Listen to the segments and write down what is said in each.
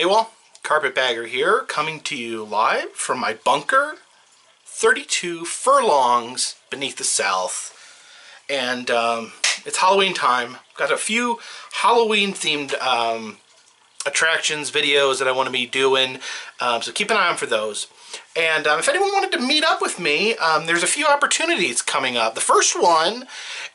Hey all, Carpetbagger here, coming to you live from my bunker, 32 furlongs beneath the south. And it's Halloween time. Got a few Halloween-themed attractions, videos that I want to be doing, so keep an eye on for those. And if anyone wanted to meet up with me, there's a few opportunities coming up. The first one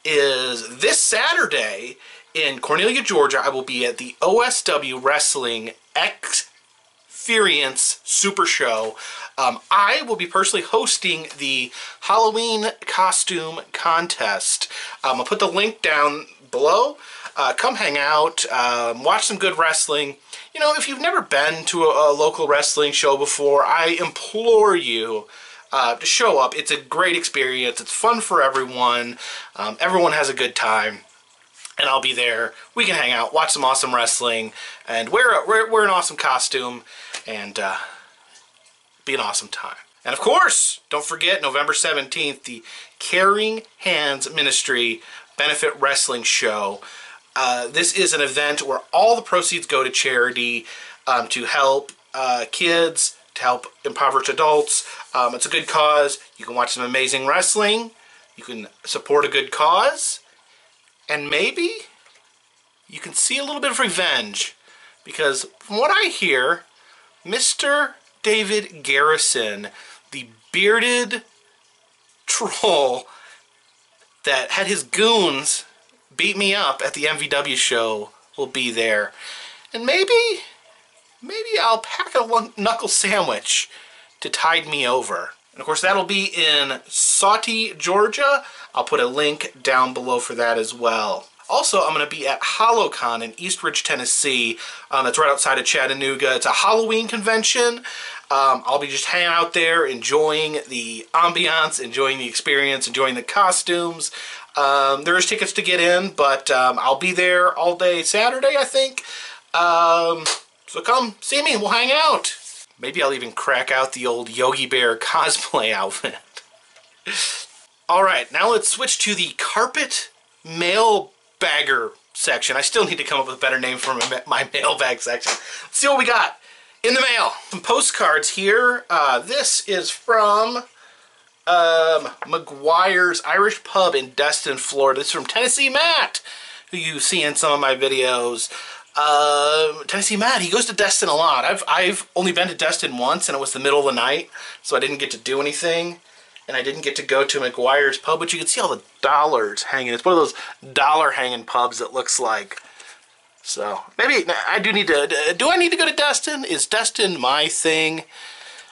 is this Saturday in Cornelia, Georgia. I will be at the OSW Wrestling Experience Super Show. I will be personally hosting the Halloween costume contest. I'll put the link down below. Come hang out, watch some good wrestling. You know, if you've never been to a local wrestling show before, I implore you to show up. It's a great experience. It's fun for everyone. Everyone has a good time. And I'll be there. We can hang out, watch some awesome wrestling, and wear an awesome costume, and be an awesome time. And of course, don't forget, November 17th, the Caring Hands Ministry Benefit Wrestling Show. This is an event where all the proceeds go to charity to help kids, to help impoverished adults. It's a good cause. You can watch some amazing wrestling. You can support a good cause. And maybe you can see a little bit of revenge, because from what I hear, Mr. David Garrison, the bearded troll that had his goons beat me up at the MVW show, will be there. And maybe I'll pack a knuckle sandwich to tide me over. And of course, that'll be in Sauty, Georgia. I'll put a link down below for that as well. Also, I'm going to be at HalloCon in East Ridge, Tennessee. That's right outside of Chattanooga. It's a Halloween convention. I'll be just hanging out there, enjoying the ambiance, enjoying the experience, enjoying the costumes. There is tickets to get in, but I'll be there all day Saturday, I think. So come see me. We'll hang out. Maybe I'll even crack out the old Yogi Bear cosplay outfit. Alright, now let's switch to the carpet mailbagger section. I still need to come up with a better name for my mailbag section. Let's see what we got in the mail. Some postcards here. This is from McGuire's Irish Pub in Destin, Florida. This is from Tennessee Matt, who you see in some of my videos. Tennessee Matt, he goes to Destin a lot. I've only been to Destin once, and it was the middle of the night, so I didn't get to do anything, and I didn't get to go to McGuire's Pub, but you can see all the dollars hanging. It's one of those dollar hanging pubs, it looks like. So maybe I do need to. Do I need to go to Destin? Is Destin my thing?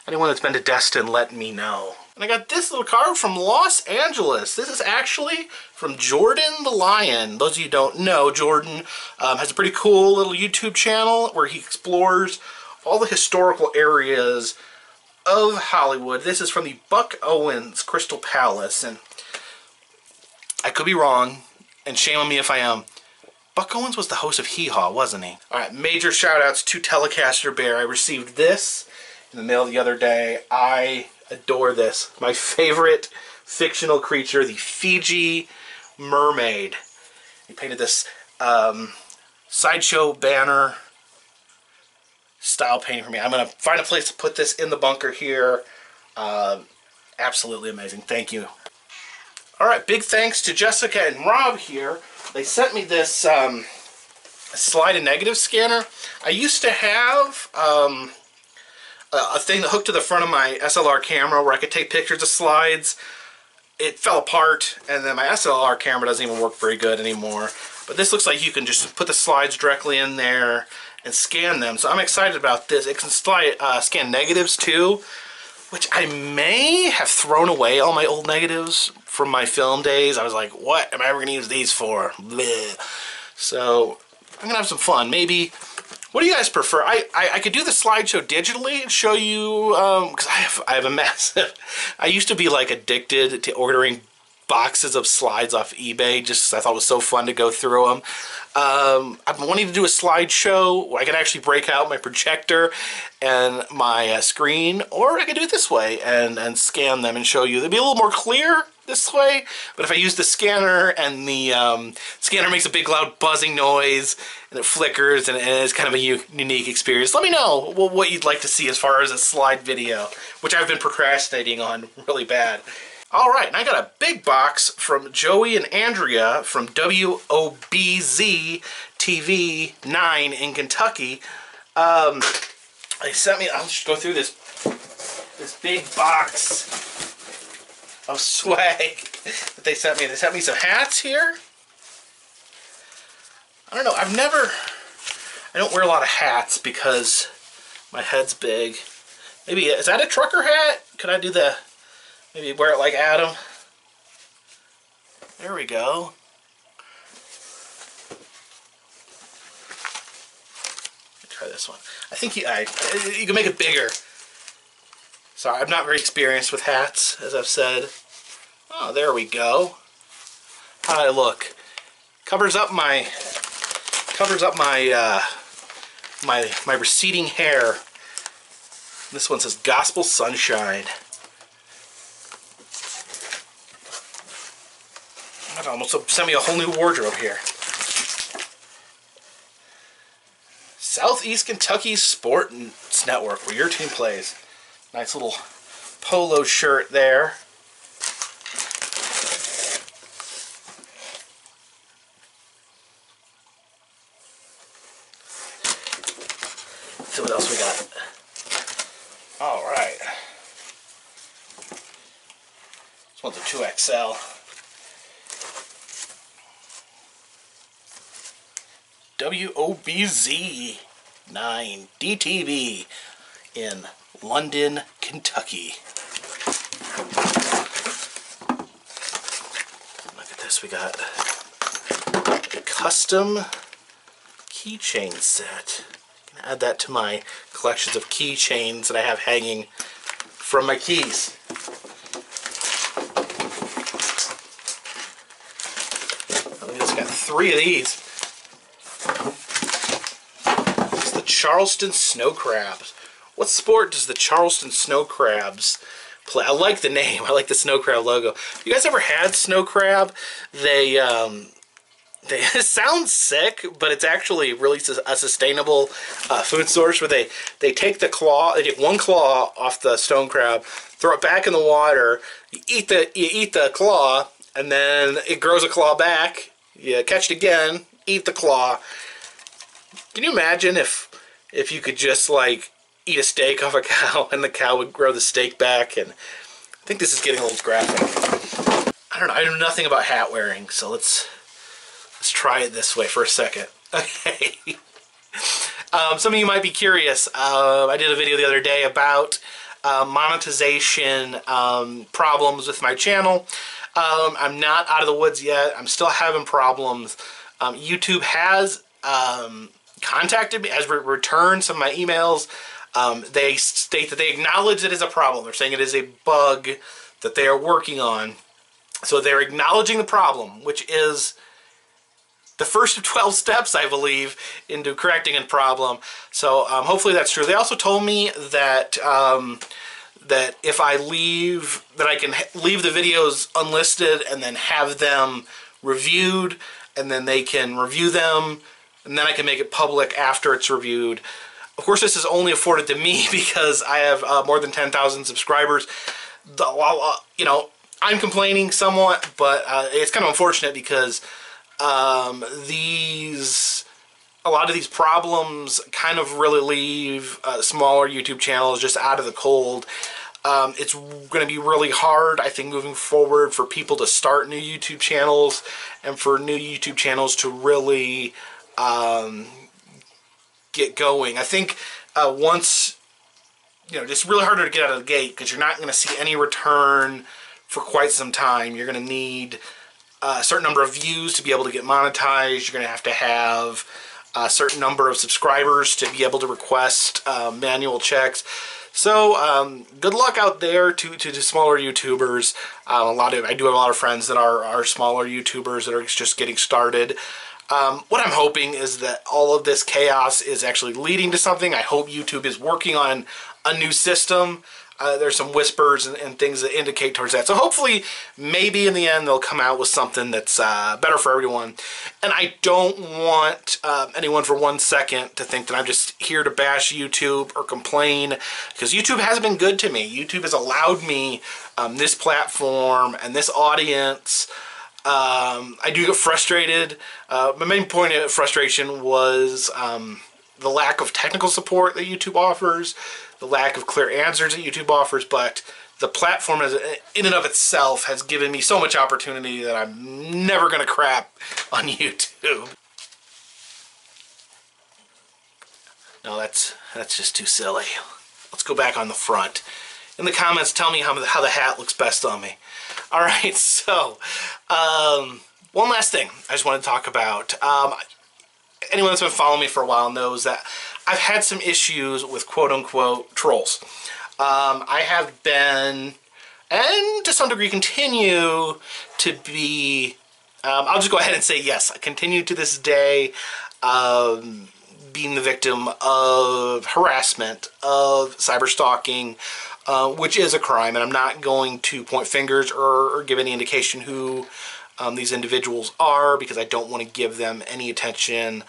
Anyone that's been to Destin, let me know. And I got this little card from Los Angeles. This is actually from Jordan the Lion. Those of you who don't know, Jordan has a pretty cool little YouTube channel where he explores all the historical areas of Hollywood. This is from the Buck Owens Crystal Palace. And I could be wrong, and shame on me if I am. Buck Owens was the host of Hee Haw, wasn't he? Alright, major shout outs to Telecaster Bear. I received this in the mail the other day. I adore this. My favorite fictional creature, the Fiji mermaid. He painted this sideshow banner style painting for me. I'm going to find a place to put this in the bunker here. Absolutely amazing. Thank you. Alright, big thanks to Jessica and Rob here. They sent me this slide and negative scanner. I used to have a thing that hooked to the front of my SLR camera where I could take pictures of slides. It fell apart, and then my SLR camera doesn't even work very good anymore. But this looks like you can just put the slides directly in there and scan them. So I'm excited about this. It can scan negatives too, which I may have thrown away all my old negatives from my film days. I was like, what am I ever going to use these for? Bleh. So I'm going to have some fun. Maybe. What do you guys prefer? I could do the slideshow digitally and show you, because I have a massive, I used to be like addicted to ordering boxes of slides off eBay just because I thought it was so fun to go through them. I've been wanting to do a slideshow where I can actually break out my projector and my screen, or I could do it this way and scan them and show you. They'd be a little more clear, this way, but if I use the scanner and the scanner makes a big loud buzzing noise and it flickers and it's kind of a unique experience, let me know what you'd like to see as far as a slide video, which I've been procrastinating on really bad. Alright, and I got a big box from Joey and Andrea from WOBZ TV 9 in Kentucky. They sent me, I'll just go through this big box of swag that they sent me. They sent me some hats here. I don't know, I don't wear a lot of hats because my head's big. Maybe, is that a trucker hat? Could I do maybe wear it like Adam? There we go. Try this one. I think you can make it bigger. Sorry, I'm not very experienced with hats, as I've said. Oh, there we go. How do I look? Covers up my my receding hair. This one says Gospel Sunshine. That almost sent me a whole new wardrobe here. Southeast Kentucky Sports Network, where your team plays. Nice little polo shirt there. Let's see what else we got. All right. This one's a 2XL. WOBZ 9 DTV in London, Kentucky. Look at this, we got a custom keychain set. I'm gonna add that to my collections of keychains that I have hanging from my keys. I just got 3 of these. It's the Charleston Snow Crabs. What sport does the Charleston Snow Crabs play? I like the name. I like the snow crab logo. You guys ever had snow crab? They it sounds sick, but it's actually really a sustainable food source where they take the claw, they take one claw off the stone crab, throw it back in the water, you eat the claw, and then it grows a claw back. You catch it again, eat the claw. Can you imagine if you could just like eat a steak off a cow and the cow would grow the steak back? And I think this is getting a little graphic. I don't know. I know nothing about hat wearing, so let's try it this way for a second. Okay. Some of you might be curious. I did a video the other day about monetization problems with my channel. I'm not out of the woods yet. I'm still having problems. YouTube has contacted me, has returned some of my emails. They state that they acknowledge it is a problem. They're saying it is a bug that they are working on. So they're acknowledging the problem, which is the first of 12 steps, I believe, into correcting a problem. So hopefully that's true. They also told me that that if I I can leave the videos unlisted and then have them reviewed, and then they can review them, and then I can make it public after it's reviewed. Of course, this is only afforded to me because I have more than 10,000 subscribers. You know, I'm complaining somewhat, but it's kind of unfortunate because a lot of these problems kind of really leave smaller YouTube channels just out of the cold. It's going to be really hard, I think, moving forward for people to start new YouTube channels and for new YouTube channels to really get going. I think once, you know, it's really harder to get out of the gate because you're not going to see any return for quite some time. You're going to need a certain number of views to be able to get monetized. You're going to have a certain number of subscribers to be able to request manual checks. So good luck out there to smaller YouTubers. I do have a lot of friends that are smaller YouTubers that are just getting started. What I'm hoping is that all of this chaos is actually leading to something. I hope YouTube is working on a new system. there's some whispers and things that indicate towards that. So hopefully, maybe in the end, they'll come out with something that's better for everyone. And I don't want anyone for 1 second to think that I'm just here to bash YouTube or complain, because YouTube has been good to me. YouTube has allowed me this platform and this audience. I do get frustrated. My main point of frustration was the lack of technical support that YouTube offers, the lack of clear answers that YouTube offers, but the platform in and of itself has given me so much opportunity that I'm never going to crap on YouTube. No, that's just too silly. Let's go back on the front. In the comments, tell me how the hat looks best on me. All right, so one last thing I just want to talk about. Anyone that's been following me for a while knows that I've had some issues with quote-unquote trolls. I have been, and to some degree continue to be, I'll just go ahead and say yes, I continue to this day being the victim of harassment, of cyber stalking, which is a crime, and I'm not going to point fingers or give any indication who these individuals are, because I don't want to give them any attention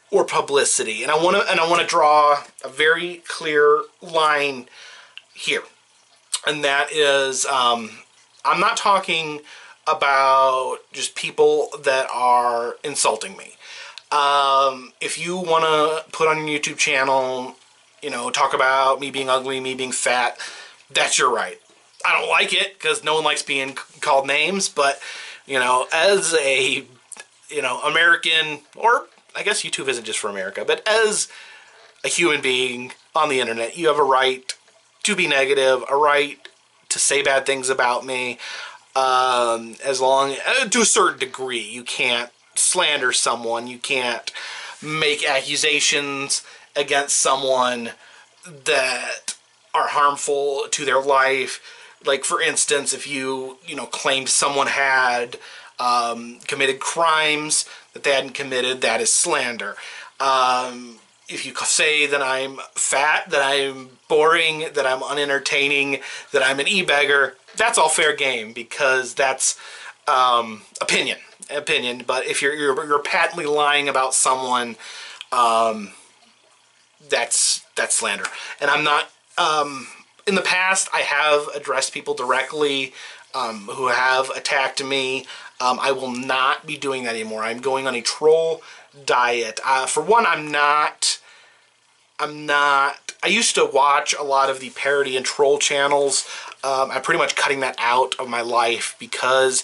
or publicity. And I want to draw a very clear line here, and that is I'm not talking about just people that are insulting me. If you want to put on your YouTube channel, you know, talk about me being ugly, me being fat, that's your right. I don't like it because no one likes being called names, but you know, as a, you know, American, or I guess YouTube isn't just for America, but as a human being on the internet, you have a right to be negative, a right to say bad things about me, as long, to a certain degree. You can't slander someone, you can't make accusations against someone that are harmful to their life. Like, for instance, if you claimed someone had committed crimes that they hadn't committed, that is slander. If you say that I'm fat, that I'm boring, that I'm unentertaining, that I'm an e-beggar, that's all fair game, because that's opinion. But if you're patently lying about someone, that's slander. And I'm not. In the past, I have addressed people directly who have attacked me. I will not be doing that anymore. I'm going on a troll diet. For one, I'm not. I used to watch a lot of the parody and troll channels. I'm pretty much cutting that out of my life because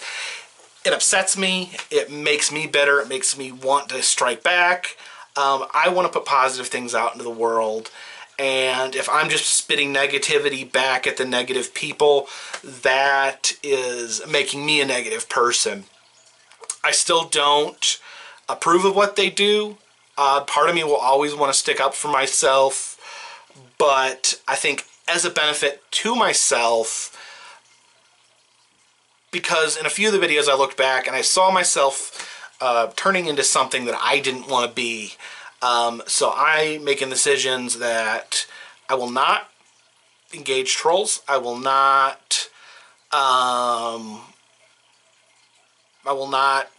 it upsets me. It makes me bitter. It makes me want to strike back. I want to put positive things out into the world. And if I'm just spitting negativity back at the negative people, that is making me a negative person. I still don't approve of what they do. Part of me will always want to stick up for myself, but I think as a benefit to myself, because in a few of the videos I looked back and I saw myself turning into something that I didn't want to be. So I'm making decisions that I will not engage trolls. I will not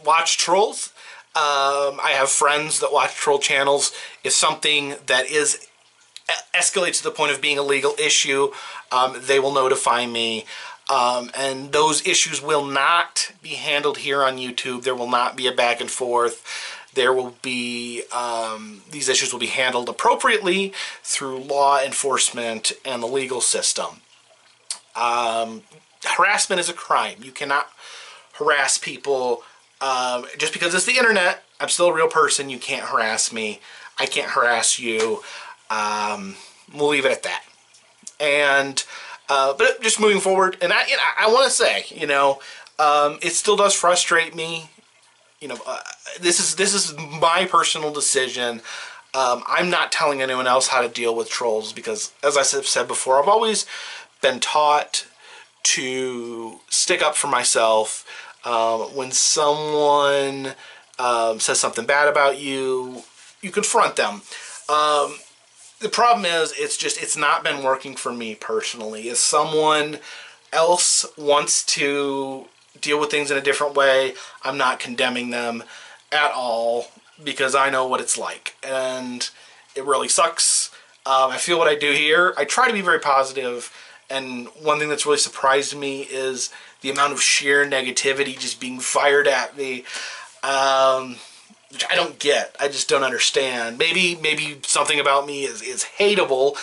watch trolls. I have friends that watch troll channels. If something that escalates to the point of being a legal issue, they will notify me. And those issues will not be handled here on YouTube. There will not be a back and forth. There will be, these issues will be handled appropriately through law enforcement and the legal system. Harassment is a crime. You cannot harass people just because it's the internet. I'm still a real person. You can't harass me. I can't harass you. We'll leave it at that. And but just moving forward, and I want to say, it still does frustrate me. This is my personal decision. I'm not telling anyone else how to deal with trolls because, as I said before, I've always been taught to stick up for myself. When someone says something bad about you, you confront them. the problem is, it's not been working for me personally. If someone else wants to deal with things in a different way, I'm not condemning them at all, because I know what it's like, and it really sucks. I feel what I do here. I try to be very positive, and one thing that's really surprised me is the amount of sheer negativity just being fired at me, which I don't get. I just don't understand. Maybe something about me is hateable,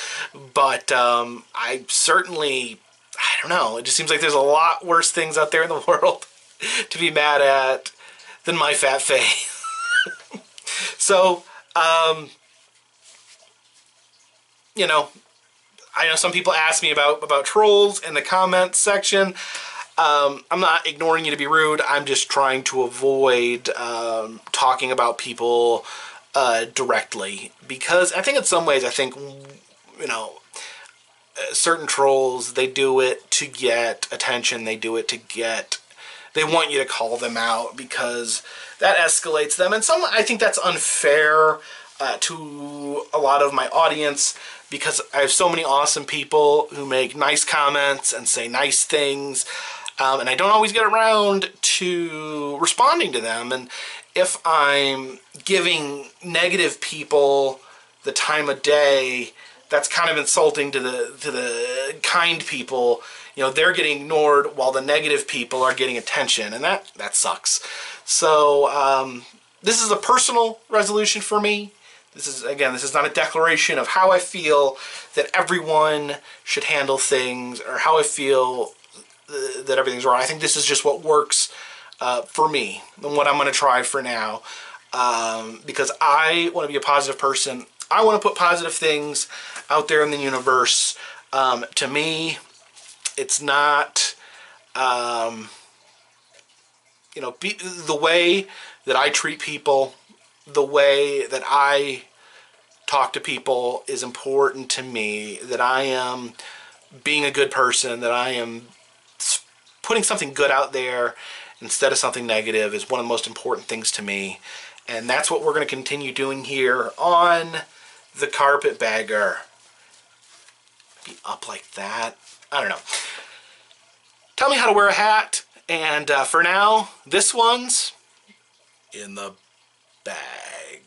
but I certainly, I don't know. It just seems like there's a lot worse things out there in the world to be mad at than my fat face. So, you know, I know some people ask me about trolls in the comments section. I'm not ignoring you to be rude. I'm just trying to avoid talking about people directly, because I think in some ways, you know, certain trolls, they do it to get attention. They do it to get, they want you to call them out because that escalates them. And I think that's unfair to a lot of my audience, because I have so many awesome people who make nice comments and say nice things, and I don't always get around to responding to them. And if I'm giving negative people the time of day, that's kind of insulting to the kind people. You know, they're getting ignored while the negative people are getting attention, and that sucks. So this is a personal resolution for me. This is not a declaration of how I feel that everyone should handle things, or how I feel that everything's wrong. I think this is just what works for me, and what I'm going to try for now, because I want to be a positive person. I want to put positive things out there in the universe. To me, it's not, you know, the way that I treat people, the way that I talk to people is important to me, that I am being a good person, that I am putting something good out there instead of something negative is one of the most important things to me. And that's what we're going to continue doing here on the Carpetbagger. Be up like that. I don't know. Tell me how to wear a hat. And for now, this one's in the bag.